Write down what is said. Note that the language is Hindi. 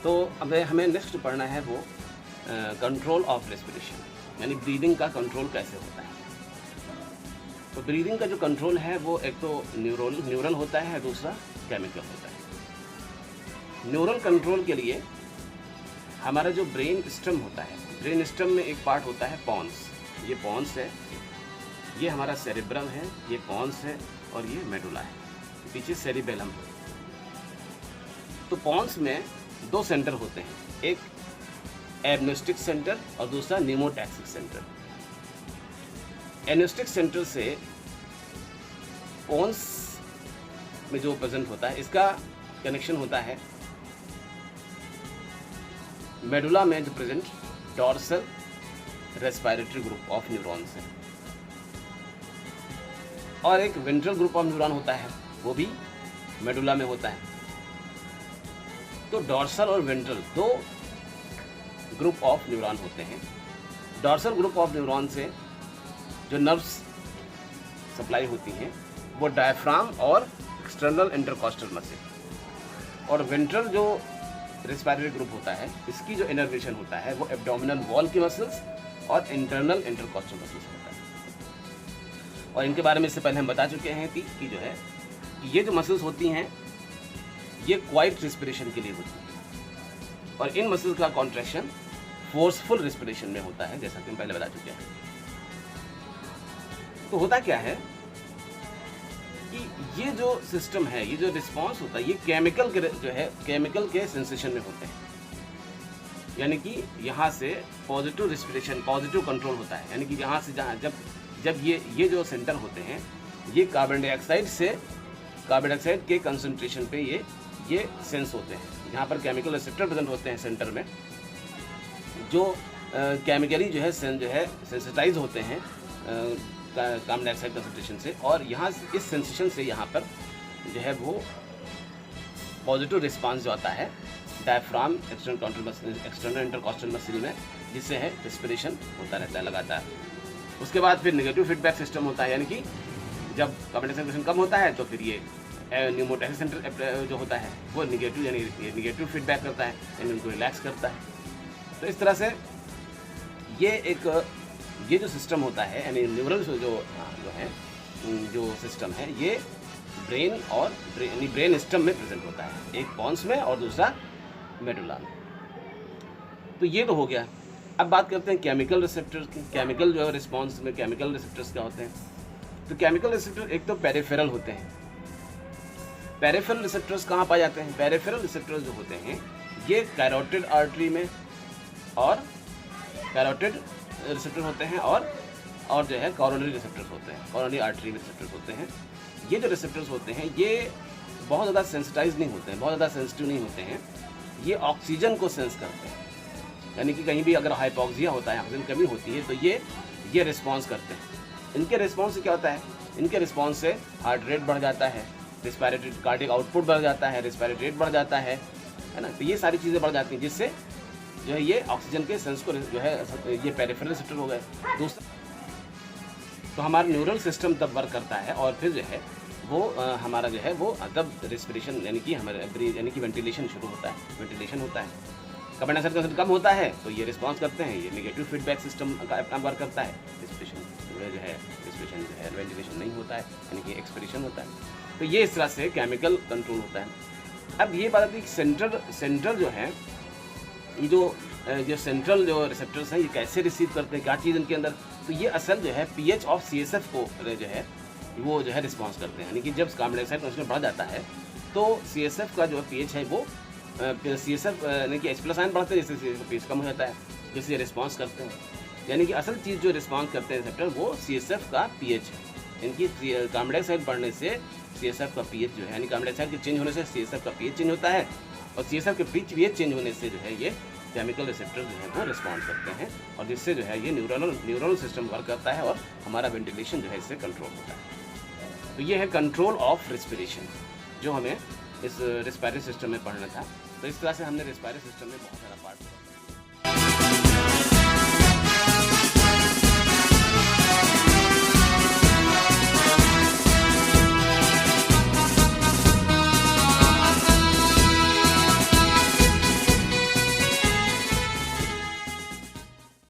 तो अब हमें नेक्स्ट पढ़ना है वो कंट्रोल ऑफ रेस्पिरेशन, यानी ब्रीदिंग का कंट्रोल कैसे होता है। तो ब्रीदिंग का जो कंट्रोल है वो एक तो न्यूरल होता है, दूसरा केमिकल होता है। न्यूरल कंट्रोल के लिए हमारा जो ब्रेन स्टेम होता है, ब्रेन स्टेम में एक पार्ट होता है पॉन्स। ये पॉन्स है, ये हमारा सेरेब्रम है, ये पॉन्स है और ये मेडुला है, पीछे सेरिबेलम है। तो पॉन्स में दो सेंटर होते हैं, एक एब्नोस्टिक सेंटर और दूसरा न्यूमोटैक्सिक सेंटर। एब्नोस्टिक सेंटर से पॉन्स में जो प्रेजेंट होता है इसका कनेक्शन होता है मेडुला में जो present dorsal respiratory group of neurons है, और एक वेंट्रल ग्रुप ऑफ न्यूरॉन होता है, वो भी मेडुला में होता है। तो डॉर्सल और वेंट्रल दो ग्रुप ऑफ न्यूरॉन होते हैं। डॉर्सल ग्रुप ऑफ न्यूरॉन से जो नर्व्स सप्लाई होती हैं वो डायफ्राम और एक्सटर्नल इंटरकॉस्टल मसल, और वेंट्रल जो रेस्पिरेटरी ग्रुप होता है इसकी जो इनर्वेशन होता है वो एब्डोमिनल वॉल की मसल्स और इंटरनल इंटरकॉस्टल मसल्स होता है। और इनके बारे में इससे पहले हम बता चुके हैं कि जो है कि ये जो मसल्स होती हैं ये क्वाइट रिस्पिरेशन के लिए होती है, और इन मसल्स का कॉन्ट्रैक्शन फोर्सफुल रिस्पिरेशन में होता है, जैसा कि हम पहले बता चुके हैं। तो होता क्या है कि ये जो सिस्टम है, ये जो रिस्पांस होता है, ये केमिकल के जो है केमिकल के सेंसेशन में होते हैं। यानी कि यहाँ से पॉजिटिव रिस्पिरेशन, पॉजिटिव कंट्रोल होता है, यानी कि यहाँ से जहाँ जब ये जो सेंटर होते हैं ये कार्बन डाइऑक्साइड के कंसंट्रेशन पे ये सेंस होते हैं। यहाँ पर केमिकल रिसेप्टर प्रेजेंट होते हैं सेंटर में, जो केमिकली जो है सेंसिटाइज होते हैं कार्बन डाइऑक्साइड कंसंट्रेशन से, और यहाँ इस सेंसेशन से यहाँ पर जो है वो पॉजिटिव रिस्पांस जो आता है डायफ्राम एक्सटर्नल इंटरकॉस्टल मसल में, जिससे है रेस्पिरेशन होता रहता है लगातार। उसके बाद फिर नेगेटिव फीडबैक सिस्टम होता है, यानी कि जब कार्बन डाइऑक्साइड कम होता है तो फिर ये न्यूमोटैक्सिक सेंटर जो होता है वो निगेटिव यानी निगेटिव फीडबैक करता है, यानी उनको रिलैक्स करता है। तो इस तरह से ये जो सिस्टम होता है, यानी न्यूरल जो सिस्टम है ये ब्रेन और ब्रेन स्टेम में प्रेजेंट होता है, एक पॉन्स में और दूसरा मेडुला में। तो ये तो हो गया। अब बात करते हैं केमिकल रिसेप्टर्स की। केमिकल जो है रिस्पॉन्स में केमिकल रिसेप्टर्स क्या होते हैं? तो केमिकल रिसेप्टर एक तो पेरिफेरल होते हैं। पेरिफेरल रिसेप्टर्स कहाँ पाए जाते हैं? पेरिफेरल रिसेप्टर्स जो होते हैं ये कैरोटिड आर्टरी में और कैरोटिड रिसेप्टर होते हैं, और जो है कॉरोनरी रिसेप्टर्स होते हैं, कॉरोनरी आर्टरी में रिसेप्टर्स होते हैं। ये जो रिसेप्टर्स होते हैं ये बहुत ज़्यादा सेंसिटाइज नहीं होते हैं, बहुत ज़्यादा सेंसिटिव नहीं होते हैं। ये ऑक्सीजन को सेंस करते हैं, यानी कि कहीं भी अगर हाइपोक्सिया होता है, ऑक्सीजन कमी होती है, तो ये रिस्पॉन्स करते हैं। इनके रिस्पॉन्स से क्या होता है? इनके रिस्पॉन्स से हार्ट रेट बढ़ जाता है, रेस्पिरेटरी कार्डियक आउटपुट बढ़ जाता है, रेस्पिरेटरी रेट बढ़ जाता है ना। तो ये सारी चीज़ें बढ़ जाती हैं, जिससे जो है ये ऑक्सीजन के सेंस को जो है ये पेरिफेरल रिसेप्टर हो गए। दूसरा तो हमारा न्यूरल सिस्टम तब वर्क करता है, और फिर जो है वो हमारा जो है वो तब रिस्पिरेशन यानी कि हमारे यानी कि वेंटिलेशन शुरू होता है, वेंटिलेशन होता है। कार्बन डाइऑक्साइड कंसंट्रेशन कम होता है तो ये रिस्पॉन्स करते हैं, ये नेगेटिव फीडबैक सिस्टम का अपना वर्क करता है। रिस्पिरेशन जो है वेंटिलेशन नहीं होता है, यानी कि एक्सपिरेशन होता है। तो ये इस तरह से केमिकल कंट्रोल होता है। अब ये बात आती है कि सेंट्रल जो है, ये जो सेंट्रल जो रिसेप्टर्स हैं ये कैसे रिसीव करते हैं, क्या चीज़ इनके अंदर? तो ये असल जो है पीएच ऑफ CSF को जो है वो जो है रिस्पॉन्स करते हैं। यानी कि जब कार्बन डाइऑक्साइड कंसंट्रेशन बढ़ जाता है तो CSF का जो पीएच है वो CSF यानी कि H+ आयन बढ़ते हैं, जिससे CSF का पीएच कम हो जाता है, जिससे ये रिस्पॉन्स करते हैं। यानी कि असल चीज़ जो रिस्पॉन्स करते हैं रिसेप्टर वो CSF का पीएच है। इनकी कार्बन डाइऑक्साइड बढ़ने से CSF का पीएच जो है, यानी कार्बन डाइऑक्साइड के चेंज होने से CSF का पीएच चेंज होता है, और CSF के पीएच चेंज होने से जो है ये केमिकल रिसेप्टर जो है वो रिस्पॉन्ड करते हैं, और जिससे जो है ये न्यूरल सिस्टम वर्क करता है, और हमारा वेंटिलेशन जो है इससे कंट्रोल होता है। तो ये है कंट्रोल ऑफ रिस्पिरेशन, जो हमें इस रेस्पिरेटरी सिस्टम में पढ़ना था। तो इस तरह से हमने रेस्पिरेटरी सिस्टम में बहुत सारा पार्ट